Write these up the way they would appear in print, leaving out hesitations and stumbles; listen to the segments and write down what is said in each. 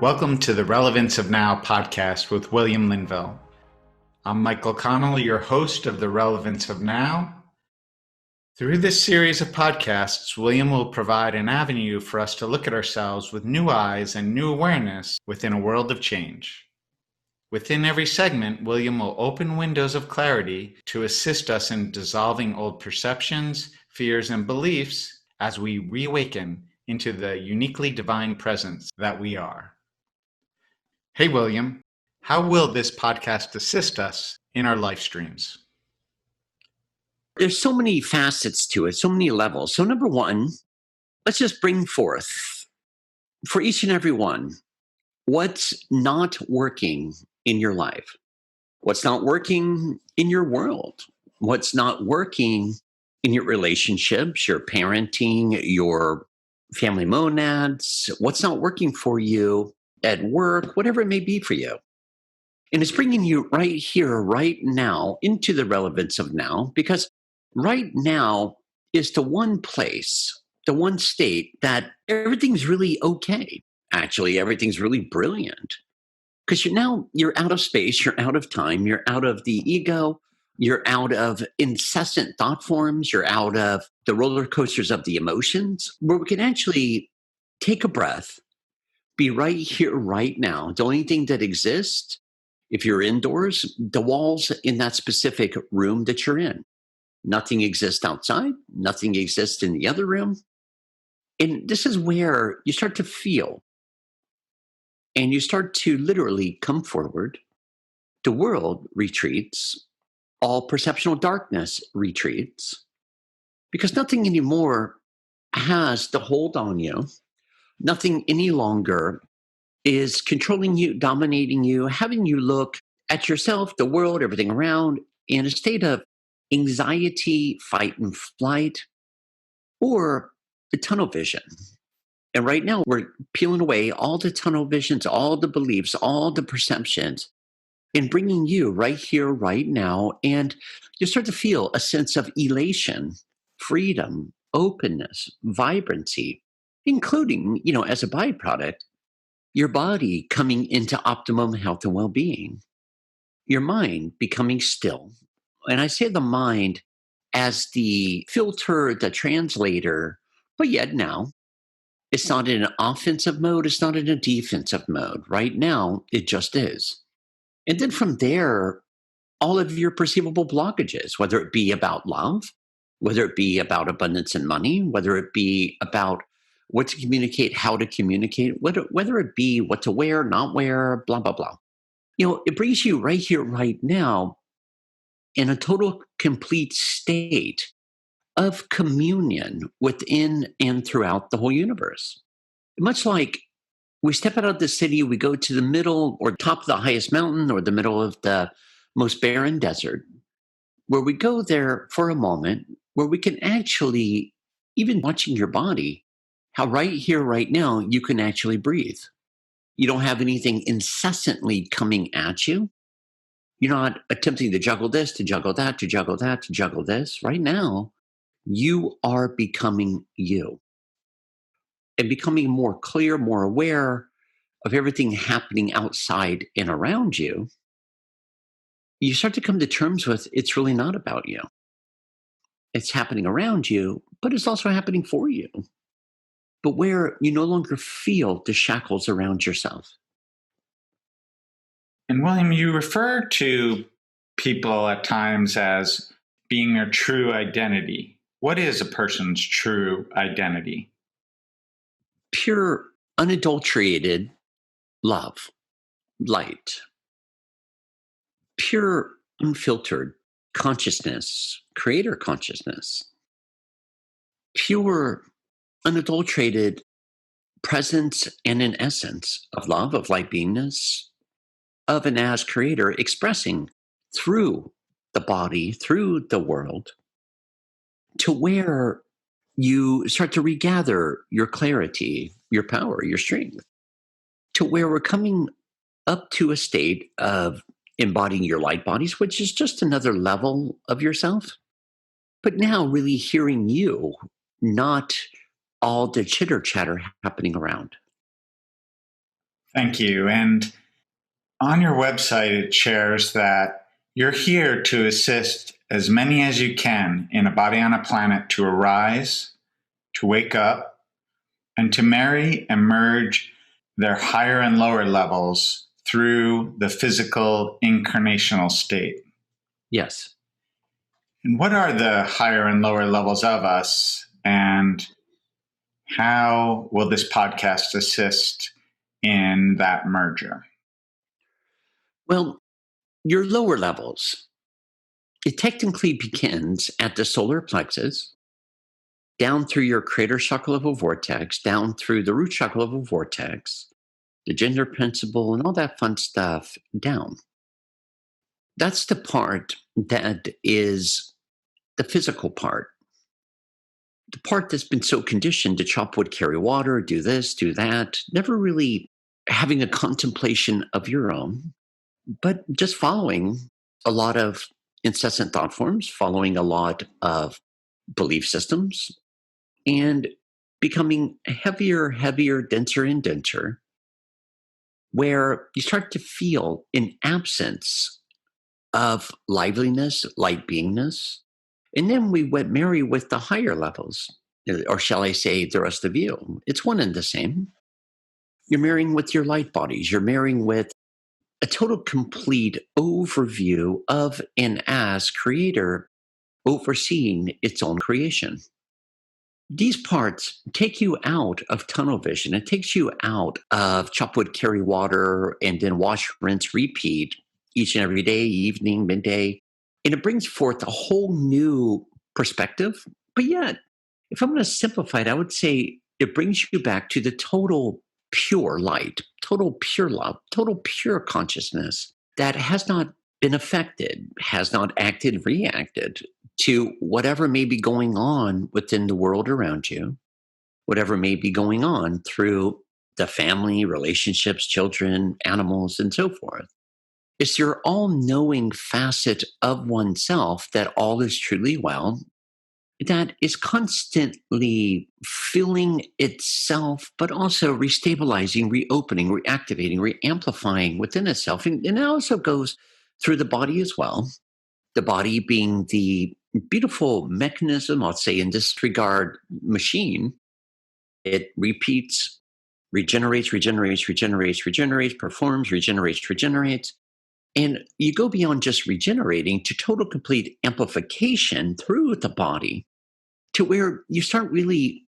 Welcome to the Relevance of Now podcast with William Linville. I'm Michael Connell, your host of the Relevance of Now. Through this series of podcasts, William will provide an avenue for us to look at ourselves with new eyes and new awareness within a world of change. Within every segment, William will open windows of clarity to assist us in dissolving old perceptions, fears, and beliefs as we reawaken into the uniquely divine presence that we are. Hey, William, how will this podcast assist us in our life streams? There's so many facets to it, so many levels. So number one, let's just bring forth for each and every one, what's not working in your life, what's not working in your world, what's not working in your relationships, your parenting, your family monads, what's not working for you at work, whatever it may be for you. And it's bringing you right here, right now, into the relevance of now, because right now is the one place, the one state that everything's really okay. Actually, everything's really brilliant. Because you're out of space, you're out of time, you're out of the ego, you're out of incessant thought forms, you're out of the roller coasters of the emotions, where we can actually take a breath, be right here, right now. The only thing that exists, if you're indoors, the walls in that specific room that you're in. Nothing exists outside. Nothing exists in the other room. And this is where you start to feel and you start to literally come forward. The world retreats. All perceptual darkness retreats because nothing anymore has the hold on you. Nothing any longer is controlling you, dominating you, having you look at yourself, the world, everything around in a state of anxiety, fight and flight, or the tunnel vision. And right now we're peeling away all the tunnel visions, all the beliefs, all the perceptions, and bringing you right here, right now. And you start to feel a sense of elation, freedom, openness, vibrancy, including, as a byproduct, your body coming into optimum health and well-being, your mind becoming still. And I say the mind as the filter, the translator, but yet now it's not in an offensive mode, it's not in a defensive mode. Right now, it just is. And then from there, all of your perceivable blockages, whether it be about love, whether it be about abundance and money, whether it be about what to communicate, how to communicate, whether it be what to wear, not wear, blah, blah, blah. It brings you right here, right now, in a total, complete state of communion within and throughout the whole universe. Much like we step out of the city, we go to the middle or top of the highest mountain or the middle of the most barren desert, where we go there for a moment, where we can actually, even watching your body, how right here, right now, you can actually breathe. You don't have anything incessantly coming at you. You're not attempting to juggle this, to juggle that, to juggle that, to juggle this. Right now, you are becoming you and becoming more clear, more aware of everything happening outside and around you. You start to come to terms with it's really not about you. It's happening around you, but it's also happening for you. But where you no longer feel the shackles around yourself. And William, you refer to people at times as being their true identity. What is a person's true identity? Pure, unadulterated love, light. Pure, unfiltered consciousness, creator consciousness. Pure, unadulterated presence and an essence of love, of light beingness, of an as creator expressing through the body, through the world, to where you start to regather your clarity, your power, your strength, to where we're coming up to a state of embodying your light bodies, which is just another level of yourself. But now really hearing you, not all the chitter chatter happening around. Thank you. And on your website, it shares that you're here to assist as many as you can in a body on a planet to arise, to wake up, and to marry and merge their higher and lower levels through the physical incarnational state. Yes. And what are the higher and lower levels of us, and how will this podcast assist in that merger? Well, your lower levels, it technically begins at the solar plexus, down through your crater chakra level vortex, down through the root chakra level vortex, the gender principle, and all that fun stuff down. That's the part that is the physical part. The part that's been so conditioned to chop wood, carry water, do this, do that, never really having a contemplation of your own, but just following a lot of incessant thought forms, following a lot of belief systems, and becoming heavier, denser, and denser, where you start to feel an absence of liveliness, light beingness. And then we went marry with the higher levels, or shall I say, the rest of you. It's one and the same. You're marrying with your light bodies. You're marrying with a total complete overview of and as creator overseeing its own creation. These parts take you out of tunnel vision. It takes you out of chop wood, carry water, and then wash, rinse, repeat each and every day, evening, midday. And it brings forth a whole new perspective. But yet, if I'm going to simplify it, I would say it brings you back to the total pure light, total pure love, total pure consciousness that has not been affected, has not acted, reacted to whatever may be going on within the world around you, whatever may be going on through the family, relationships, children, animals, and so forth. It's your all-knowing facet of oneself that all is truly well, that is constantly filling itself, but also restabilizing, reopening, reactivating, reamplifying within itself. And it also goes through the body as well. The body being the beautiful mechanism, I'll say in this regard, machine. It repeats, regenerates, performs, regenerates. And you go beyond just regenerating to total complete amplification through the body to where you start really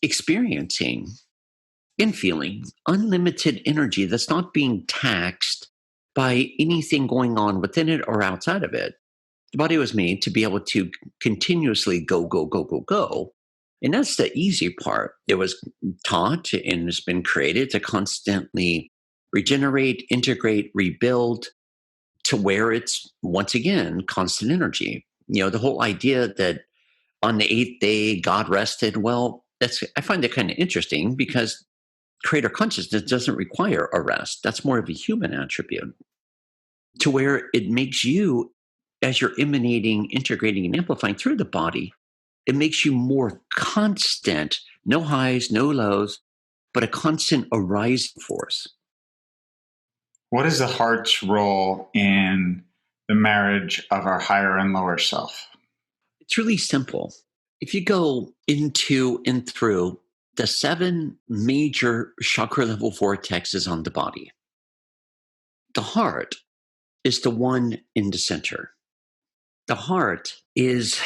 experiencing and feeling unlimited energy that's not being taxed by anything going on within it or outside of it. The body was made to be able to continuously go. And that's the easy part. It was taught and it's been created to constantly regenerate, integrate, rebuild to where it's, once again, constant energy. You know, the whole idea that on the eighth day, God rested. Well, I find that kind of interesting because creator consciousness doesn't require a rest. That's more of a human attribute to where it makes you, as you're emanating, integrating, and amplifying through the body, it makes you more constant, no highs, no lows, but a constant arising force. What is the heart's role in the marriage of our higher and lower self? It's really simple. If you go into and through the 7 major chakra level vortexes on the body, the heart is the one in the center. The heart is,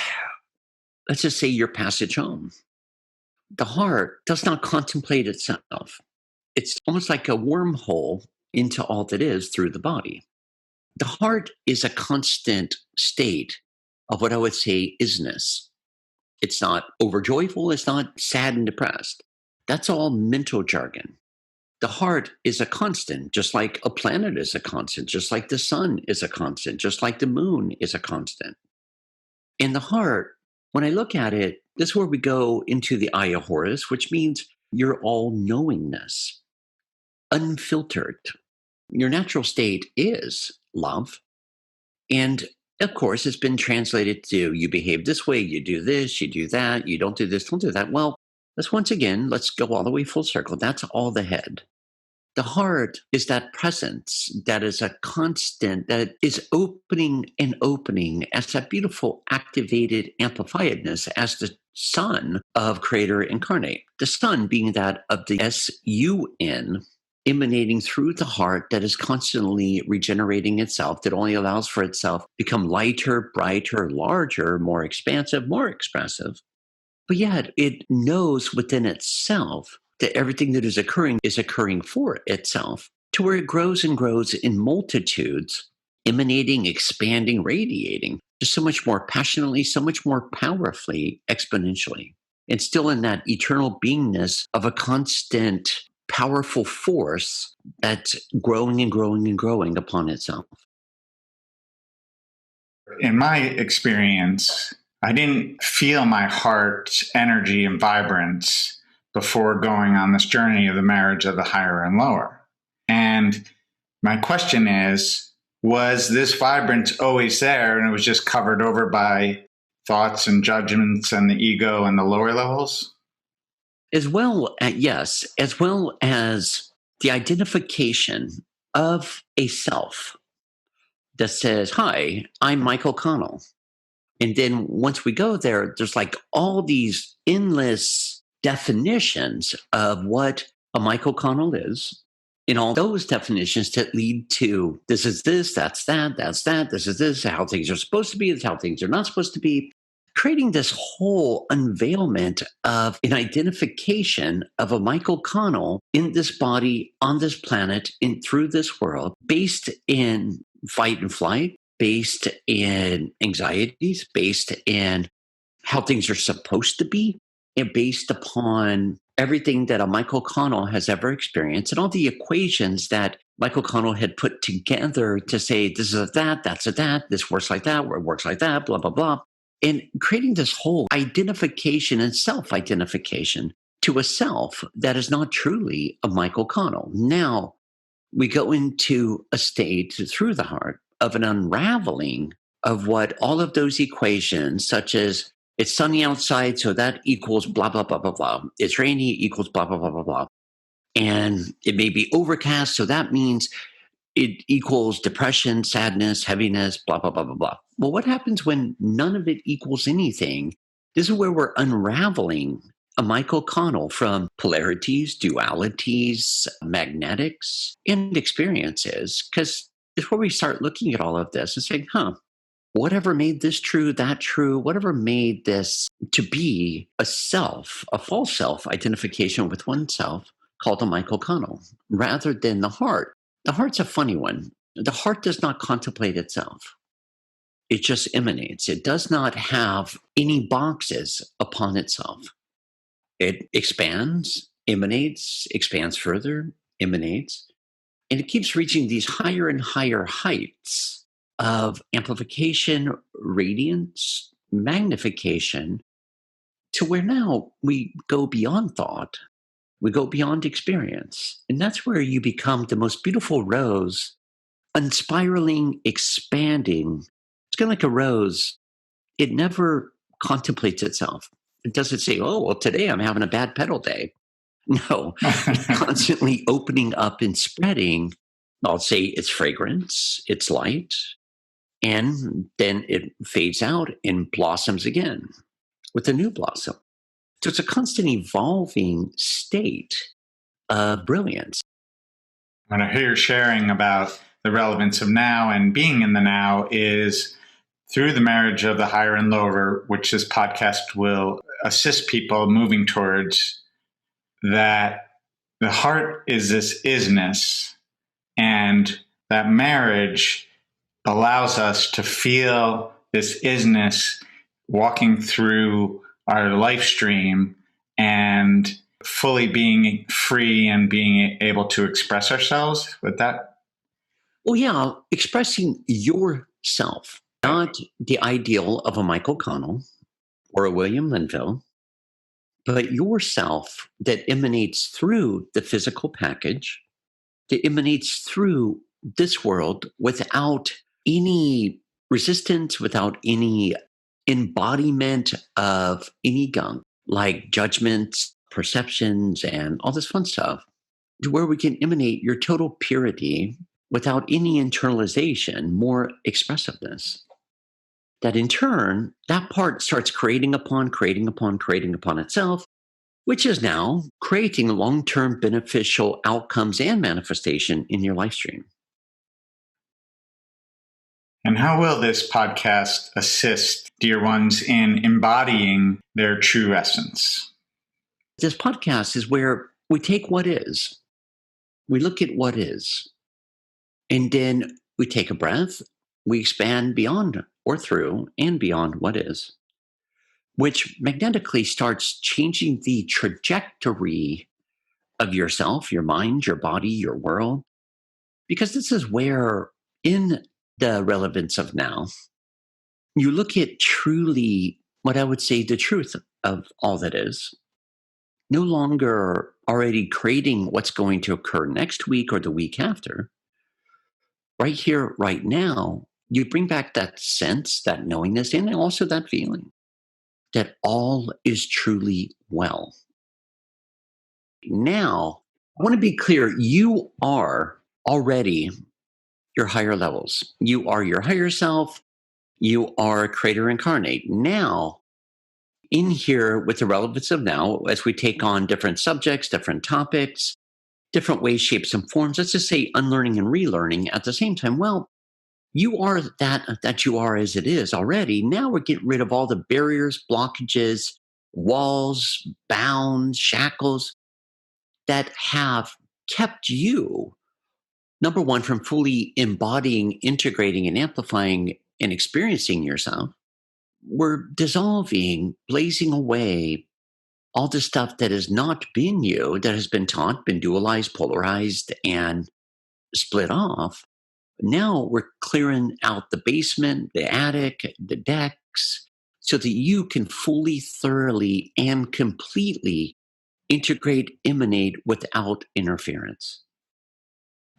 let's just say, your passage home. The heart does not contemplate itself. It's almost like a wormhole into all that is through the body. The heart is a constant state of what I would say isness. It's not overjoyful. It's not sad and depressed. That's all mental jargon. The heart is a constant, just like a planet is a constant, just like the sun is a constant, just like the moon is a constant. And the heart, when I look at it, this is where we go into the eye of Horus, which means your all-knowingness, unfiltered. Your natural state is love. And of course, it's been translated to you behave this way, you do this, you do that, you don't do this, don't do that. Well, let's go all the way full circle. That's all the head. The heart is that presence that is a constant, that is opening and opening as that beautiful activated amplifiedness as the sun of Creator incarnate. The sun being that of the SUN emanating through the heart that is constantly regenerating itself, that only allows for itself to become lighter, brighter, larger, more expansive, more expressive. But yet it knows within itself that everything that is occurring for itself, to where it grows and grows in multitudes, emanating, expanding, radiating, just so much more passionately, so much more powerfully, exponentially, and still in that eternal beingness of a constant, powerful force that's growing and growing and growing upon itself. In my experience, I didn't feel my heart's energy and vibrance before going on this journey of the marriage of the higher and lower. And my question is, was this vibrance always there and it was just covered over by thoughts and judgments and the ego and the lower levels? Yes, as well as the identification of a self that says, "Hi, I'm Michael Connell." And then once we go there, there's like all these endless definitions of what a Michael Connell is. And all those definitions that lead to this is this, that's that, this is this, how things are supposed to be, this is how things are not supposed to be, creating this whole unveilment of an identification of a Michael Connell in this body, on this planet, and through this world, based in fight and flight, based in anxieties, based in how things are supposed to be, and based upon everything that a Michael Connell has ever experienced and all the equations that Michael Connell had put together to say, this is a that, that's a that, this works like that, it works like that, blah, blah, blah. And creating this whole identification and self-identification to a self that is not truly a Michael Connell. Now we go into a state through the heart of an unraveling of what all of those equations, such as it's sunny outside, so that equals blah, blah, blah, blah, blah. It's rainy equals blah, blah, blah, blah, blah. And it may be overcast, so that means it equals depression, sadness, heaviness, blah, blah, blah, blah, blah. Well, what happens when none of it equals anything? This is where we're unraveling a Michael Connell from polarities, dualities, magnetics, and experiences, because it's where we start looking at all of this and saying, whatever made this true, that true, whatever made this to be a self, a false self identification with oneself called a Michael Connell, rather than the heart. The heart's a funny one. The heart does not contemplate itself. It just emanates. It does not have any boxes upon itself. It expands, emanates, expands further, emanates, and it keeps reaching these higher and higher heights of amplification, radiance, magnification, to where now we go beyond thought, we go beyond experience. And that's where you become the most beautiful rose, unspiraling, expanding. It's kind of like a rose. It never contemplates itself. It doesn't say, oh, well, today I'm having a bad petal day. No, it's constantly opening up and spreading. I'll say its fragrance, its light, and then it fades out and blossoms again with a new blossom. So it's a constant evolving state of brilliance. What I hear sharing about the relevance of now and being in the now is through the marriage of the higher and lower, which this podcast will assist people moving towards, that the heart is this isness, and that marriage allows us to feel this isness walking through our life stream and fully being free and being able to express ourselves with that. Well, yeah, expressing yourself, not the ideal of a Michael Connell or a William Linville, but yourself that emanates through the physical package, that emanates through this world without any resistance, without any embodiment of any gunk, like judgments, perceptions, and all this fun stuff. to where we can emanate your total purity without any internalization, more expressiveness. That in turn, that part starts creating upon itself, which is now creating long-term beneficial outcomes and manifestation in your life stream. And how will this podcast assist dear ones in embodying their true essence? This podcast is where we take what is, we look at what is, and then we take a breath, we expand beyond or through and beyond what is, which magnetically starts changing the trajectory of yourself, your mind, your body, your world. Because this is where, in the relevance of now, you look at truly what I would say the truth of all that is, no longer already creating what's going to occur next week or the week after. Right here, right now, you bring back that sense, that knowingness, and also that feeling that all is truly well. Now, I want to be clear, you are already your higher levels. You are your higher self. You are a creator incarnate. Now, in here with the relevance of now, as we take on different subjects, different topics, different ways, shapes, and forms, let's just say unlearning and relearning at the same time. Well, you are that you are as it is already. Now we're getting rid of all the barriers, blockages, walls, bounds, shackles that have kept you, number one, from fully embodying, integrating, and amplifying and experiencing yourself. We're dissolving, blazing away all the stuff that has not been you, that has been taught, been dualized, polarized, and split off. Now we're clearing out the basement, the attic, the decks, so that you can fully, thoroughly, and completely integrate, emanate without interference.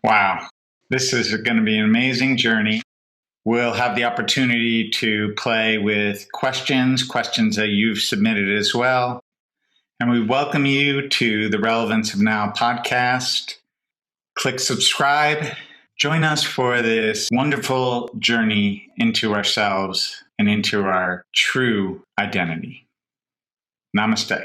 Wow. This is going to be an amazing journey. We'll have the opportunity to play with questions that you've submitted as well. And we welcome you to the Relevance of Now podcast. Click subscribe. Join us for this wonderful journey into ourselves and into our true identity. Namaste.